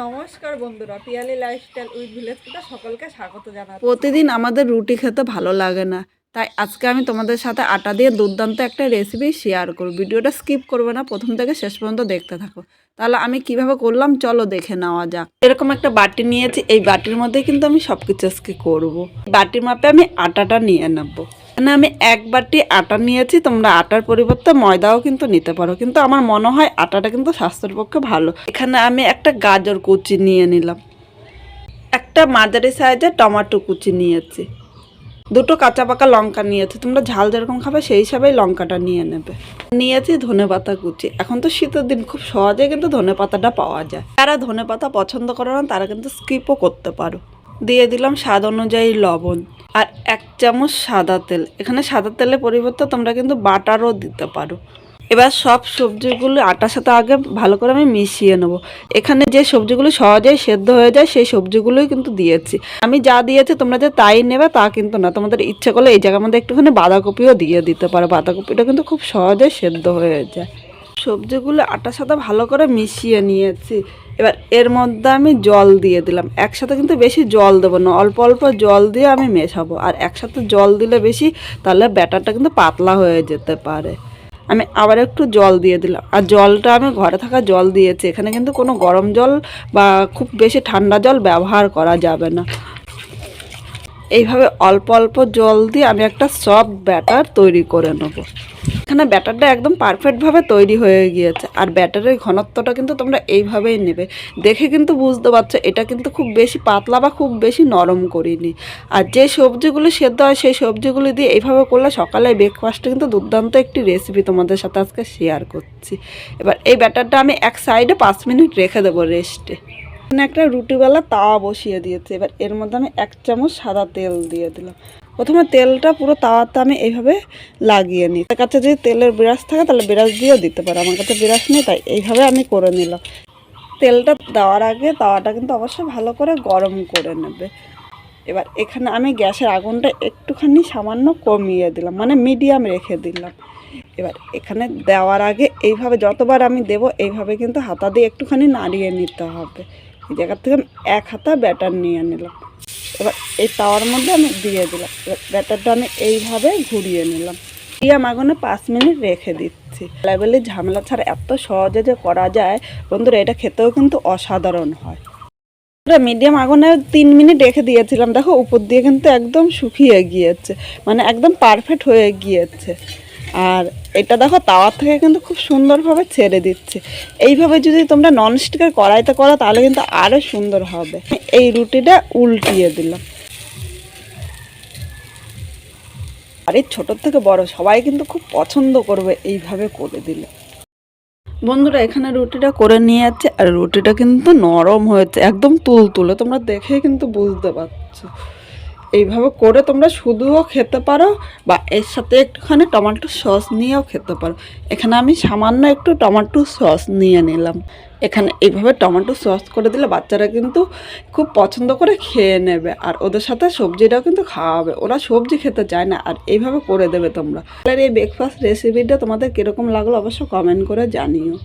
নমস্কার বন্ধুরা, Piyali lifestyle with village থেকে সকলকে স্বাগত জানাই। প্রতিদিন আমাদের রুটি খেতে ভালো লাগে না, তাই আজকে আমি তোমাদের সাথে আটা দিয়ে দুর্দান্ত একটা রেসিপি শেয়ার করব। ভিডিওটা স্কিপ করবে না, প্রথম থেকে শেষ পর্যন্ত দেখতে থাকো। তাহলে আমি কিভাবে করলাম চলো দেখে নেওয়া যাক। এরকম একটা বাটি নিয়েছি, এই বাটির মধ্যে কিন্তু আমি সব কিছু আজকে করবো। বাটির মাপে আমি আটাটা নিয়ে নেবো। এখানে আমি এক বাটি আটা নিয়েছি, তোমরা আটার পরিবর্তে ময়দাও কিন্তু নিতে পারো, কিন্তু আমার মনে হয় আটাটা কিন্তু স্বাস্থ্যের পক্ষে ভালো। এখানে আমি একটা গাজর কুচি নিয়ে নিলাম, একটা মাঝারি সাইজের টমেটো কুচি নিয়েছি, দুটো কাঁচা পাকা লঙ্কা নিয়েছি, তোমরা ঝাল যেরকম খাবে সেই হিসাবেই লঙ্কাটা নিয়ে নেবে। নিয়েছি ধনেপাতা কুচি। এখন তো শীতের দিন, খুব সহজে কিন্তু ধনেপাতাটা পাওয়া যায়। যারা ধনেপাতা পছন্দ করে না তারা কিন্তু স্কিপও করতে পারো। দিয়ে দিলাম স্বাদ অনুযায়ী লবণ আর 1 চামচ সাদা তেল। এখানে সাদা তেলের পরিবর্তে তোমরা কিন্তু বাটারও দিতে পারো। এবার সব সবজিগুলো আটার সাথে আগে ভালো করে আমি মিশিয়ে নেব। এখানে যে সবজিগুলো সহজেই সেদ্ধ হয়ে যায় সেই সবজিগুলোই কিন্তু দিয়েছি। আমি যা দিয়েছি তোমরা যে তাই নেবে তা কিন্তু না, তোমাদের ইচ্ছে করলে এই জায়গার মধ্যে একটুখানি বাঁধাকপিও দিয়ে দিতে পারো। বাঁধাকপিটা কিন্তু খুব সহজেই সেদ্ধ হয়ে যায়। সবজিগুলো আটার সাথে ভালো করে মিশিয়ে নিয়েছি। এবার এর মধ্যে আমি জল দিয়ে দিলাম। একসাথে কিন্তু বেশি জল দেবো না, অল্প অল্প জল দিয়ে আমি মেশাবো। আর একসাথে জল দিলে বেশি, তাহলে ব্যাটারটা কিন্তু পাতলা হয়ে যেতে পারে। আমি আবার একটু জল দিয়ে দিলাম। আর জলটা আমি ঘরে থাকা জল দিয়েছি, এখানে কিন্তু কোনো গরম জল বা খুব বেশি ঠান্ডা জল ব্যবহার করা যাবে না। এইভাবে অল্প অল্প জল দিয়ে আমি একটা সফট ব্যাটার তৈরি করে নেব। এখানে ব্যাটারটা একদম পারফেক্টভাবে তৈরি হয়ে গিয়েছে। আর ব্যাটারের ঘনত্বটা কিন্তু তোমরা এইভাবেই নেবে। দেখে কিন্তু বুঝতে পারছো এটা কিন্তু খুব বেশি পাতলা বা খুব বেশি নরম করিনি। আর যে সবজিগুলো সেদ্ধ হয় সেই সবজিগুলো দিয়ে এইভাবে করলে সকালে ব্রেকফাস্টে কিন্তু দুর্দান্ত একটি রেসিপি তোমাদের সাথে আজকে শেয়ার করছি। এবার এই ব্যাটারটা আমি এক সাইডে 5 মিনিট রেখে দেবো রেস্টে। এখানে একটা রুটিওয়ালা তাওয়া বসিয়ে দিয়েছে। এবার এর মধ্যে আমি 1 চামচ সাদা তেল দিয়ে দিলাম। প্রথমে তেলটা পুরো তাওয়াতে আমি এইভাবে লাগিয়ে নিই। তার কাছে যদি তেলের ব্রাশ থাকে তাহলে ব্রাশ দিয়েও দিতে পারো, আমার কাছে ব্রাশ নেই তাই এইভাবে আমি করে নিলাম। তেলটা দেওয়ার আগে তাওয়াটা কিন্তু অবশ্যই ভালো করে গরম করে নেবে। এবার এখানে আমি গ্যাসের আগুনটা একটুখানি সামান্য কমিয়ে দিলাম, মানে মিডিয়াম রেখে দিলাম। এবার এখানে দেওয়ার আগে এইভাবে যতবার আমি দেব এইভাবে কিন্তু হাতা দিয়ে একটুখানি নাড়িয়ে নিতে হবে। এই জায়গা থেকে আমি 1 হাতা ব্যাটার নিয়ে নিলাম। এবার এই তাওয়ার মধ্যে আমি দিয়ে দিলাম। এবার ব্যাটারটা আমি এইভাবে ঘুরিয়ে নিলাম। মিডিয়াম আগুনে 5 মিনিট রেখে দিচ্ছি। লেবেলে ঝামেলা ছাড়া এত সহজে যে করা যায় বন্ধুরা, এটা খেতেও কিন্তু অসাধারণ হয়। মিডিয়াম আগুনে 3 মিনিট রেখে দিয়েছিলাম। দেখো উপর দিয়ে কিন্তু একদম শুকিয়ে গিয়েছে, মানে একদম পারফেক্ট হয়ে গিয়েছে। আর এটা দেখো তাওয়া থেকে কিন্তু খুব সুন্দরভাবে ছেড়ে দিচ্ছে। এইভাবে যদি তোমরা ননস্টিকের কড়াইতে করো তাহলে কিন্তু আরও সুন্দর হবে। এই রুটিটা উল্টিয়ে দিলাম। আর এই ছোটোর থেকে বড় সবাই কিন্তু খুব পছন্দ করবে এইভাবে করে দিলে। বন্ধুরা এখানে রুটিটা করে নিয়ে যাচ্ছে, আর রুটিটা কিন্তু নরম হয়েছে, একদম তুলতুলে, তোমরা দেখে কিন্তু বুঝতে পারছো। এইভাবে করে তোমরা শুধুও খেতে পারো বা এর সাথে একটুখানি টমেটো সস নিয়েও খেতে পারো। এখানে আমি সামান্য একটু টমেটো সস নিয়ে নিলাম। এখানে এইভাবে টমেটো সস করে দিলে বাচ্চারা কিন্তু খুব পছন্দ করে খেয়ে নেবে, আর ওদের সাথে সবজিটাও কিন্তু খাওয়াবে। ওরা সবজি খেতে চায় না, আর এইভাবে করে দেবে তোমরা। আর এই ব্রেকফাস্ট রেসিপিটা তোমাদের কীরকম লাগলো অবশ্য কমেন্ট করে জানিও।